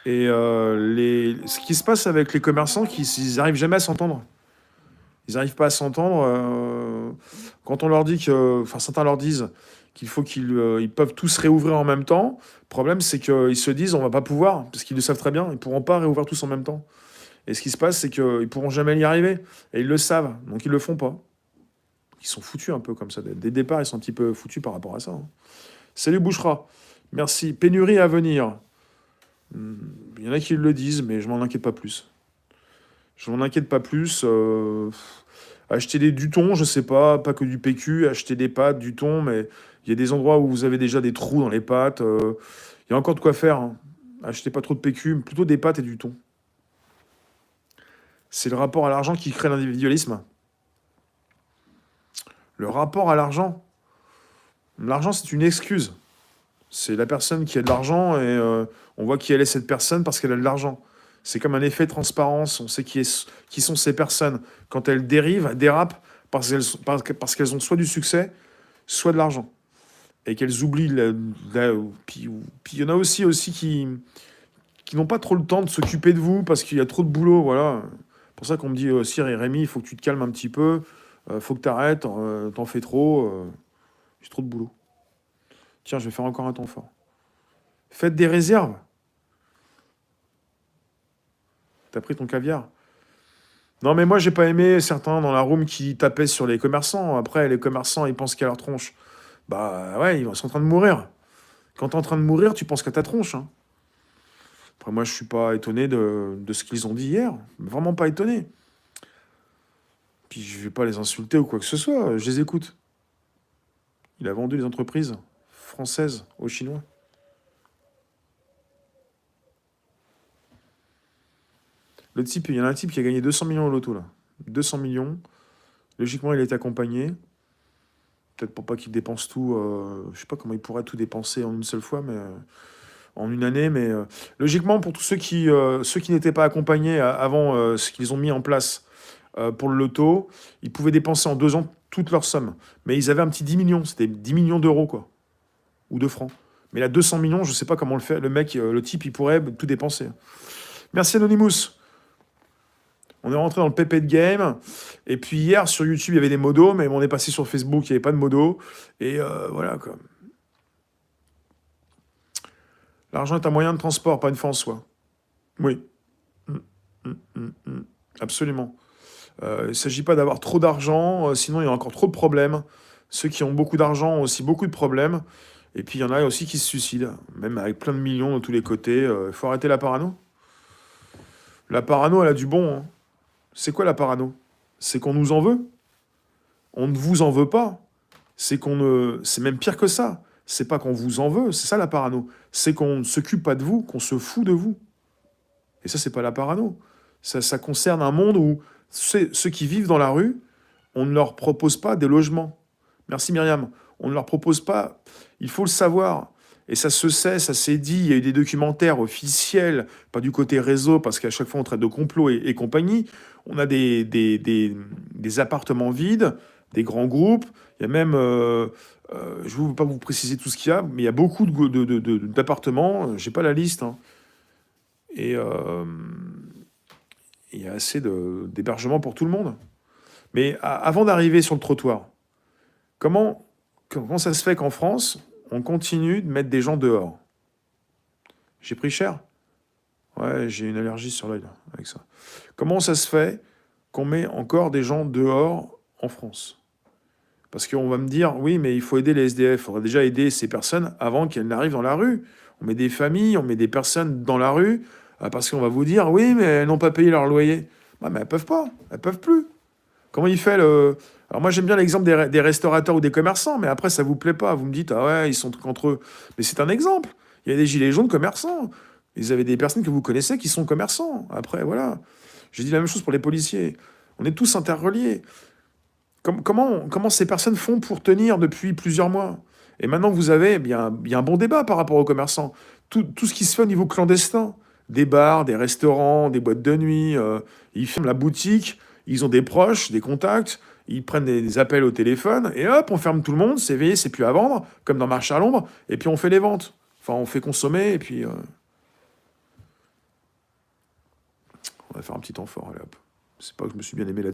Et ce qui se passe avec les commerçants, ils n'arrivent jamais à s'entendre. Ils n'arrivent pas à s'entendre. Quand on leur dit que, enfin certains leur disent qu'il faut ils peuvent tous réouvrir en même temps. Le problème, c'est qu'ils se disent on va pas pouvoir, parce qu'ils le savent très bien, ils pourront pas réouvrir tous en même temps. Et ce qui se passe, c'est qu'ils pourront jamais y arriver. Et ils le savent, donc ils le font pas. Ils sont foutus un peu comme ça. Dès le départ, ils sont un petit peu foutus par rapport à ça, hein. Salut Bouchera. Merci. Pénurie à venir. Il y en a qui le disent, mais je m'en inquiète pas plus. Je m'en inquiète pas plus. Acheter du thon, je sais pas que du PQ, acheter des pâtes, du thon, mais il y a des endroits où vous avez déjà des trous dans les pâtes. Il y a encore de quoi faire, hein. Achetez pas trop de PQ, plutôt des pâtes et du thon. C'est le rapport à l'argent qui crée l'individualisme. Le rapport à l'argent. L'argent, c'est une excuse. C'est la personne qui a de l'argent et on voit qui elle est cette personne parce qu'elle a de l'argent. C'est comme un effet de transparence. On sait qui sont ces personnes. Quand elles dérivent, elles dérapent parce qu'elles ont soit du succès, soit de l'argent. Et qu'elles oublient. Puis il y en a aussi qui n'ont pas trop le temps de s'occuper de vous parce qu'il y a trop de boulot. Voilà. C'est pour ça qu'on me dit, Sir et Rémi, il faut que tu te calmes un petit peu. Faut que tu arrêtes. T'en fais trop. J'ai trop de boulot. Tiens, je vais faire encore un temps fort. Faites des réserves. T'as pris ton caviar. Non, mais moi, j'ai pas aimé certains dans la room qui tapaient sur les commerçants. Après, les commerçants, ils pensent qu'à leur tronche. Bah ouais, ils sont en train de mourir. Quand t'es en train de mourir, tu penses qu'à ta tronche, hein. Après, moi, je suis pas étonné de ce qu'ils ont dit hier. Vraiment pas étonné. Puis je vais pas les insulter ou quoi que ce soit. Je les écoute. Il a vendu les entreprises françaises aux Chinois. Il y en a un type qui a gagné 200 millions au loto, là. 200 millions. Logiquement, il a été accompagné. Peut-être pour pas qu'il dépense tout. Je sais pas comment il pourrait tout dépenser en une seule fois, mais en une année. Mais logiquement, pour tous ceux qui n'étaient pas accompagnés avant ce qu'ils ont mis en place pour le loto, ils pouvaient dépenser en 2 ans toute leur somme. Mais ils avaient un petit 10 millions. C'était 10 millions d'euros, quoi. Ou de francs. Mais là, 200 millions, je sais pas comment le fait. Le mec, le type, il pourrait tout dépenser. Merci Anonymous. On est rentré dans le PP de game. Et puis hier, sur YouTube, il y avait des modos, mais on est passé sur Facebook, il n'y avait pas de modos. Et voilà, quoi. L'argent est un moyen de transport, pas une fin en soi. Oui. Mm, mm, absolument. Il ne s'agit pas d'avoir trop d'argent, sinon il y a encore trop de problèmes. Ceux qui ont beaucoup d'argent ont aussi beaucoup de problèmes. Et puis il y en a aussi qui se suicident, même avec plein de millions de tous les côtés. Il faut arrêter la parano. La parano, elle a du bon, hein. C'est quoi la parano? C'est qu'on nous en veut. On ne vous en veut pas. C'est même pire que ça. C'est pas qu'on vous en veut, c'est ça la parano. C'est qu'on ne s'occupe pas de vous, qu'on se fout de vous. Et ça, c'est pas la parano. Ça concerne un monde où ceux qui vivent dans la rue, on ne leur propose pas des logements. Merci Myriam. On ne leur propose pas. Il faut le savoir. Et ça se sait, ça s'est dit. Il y a eu des documentaires officiels, pas du côté réseau, parce qu'à chaque fois on traite de complot et compagnie. On a des appartements vides, des grands groupes. Il y a même, je ne veux pas vous préciser tout ce qu'il y a, mais il y a beaucoup d'appartements. J'ai pas la liste, hein. Et il y a assez d'hébergement pour tout le monde. Mais avant d'arriver sur le trottoir, comment ça se fait qu'en France, on continue de mettre des gens dehors? J'ai pris cher. Ouais, j'ai une allergie sur l'œil là, avec ça. Comment ça se fait qu'on met encore des gens dehors en France? Parce qu'on va me dire, oui, mais il faut aider les SDF. Il faudrait déjà aider ces personnes avant qu'elles n'arrivent dans la rue. On met des familles, on met des personnes dans la rue, parce qu'on va vous dire, oui, mais elles n'ont pas payé leur loyer. Ouais, mais elles peuvent pas, elles peuvent plus. Comment il fait le... Alors moi j'aime bien l'exemple des restaurateurs ou des commerçants, mais après ça vous plaît pas. Vous me dites, ah ouais, ils sont contre eux. Mais c'est un exemple. Il y a des gilets jaunes commerçants. Vous avez des personnes que vous connaissez qui sont commerçants. Après, voilà. J'ai dit la même chose pour les policiers. On est tous interreliés. Comment ces personnes font pour tenir depuis plusieurs mois? Et maintenant vous avez, il y a un bon débat par rapport aux commerçants. Tout ce qui se fait au niveau clandestin. Des bars, des restaurants, des boîtes de nuit. Ils ferment la boutique. Ils ont des proches, des contacts, ils prennent des appels au téléphone, et hop, on ferme tout le monde, c'est veillé, c'est plus à vendre, comme dans Marche à l'ombre, et puis on fait les ventes. Enfin, on fait consommer, et puis... On va faire un petit temps fort, allez hop. C'est pas que je me suis bien aimé là.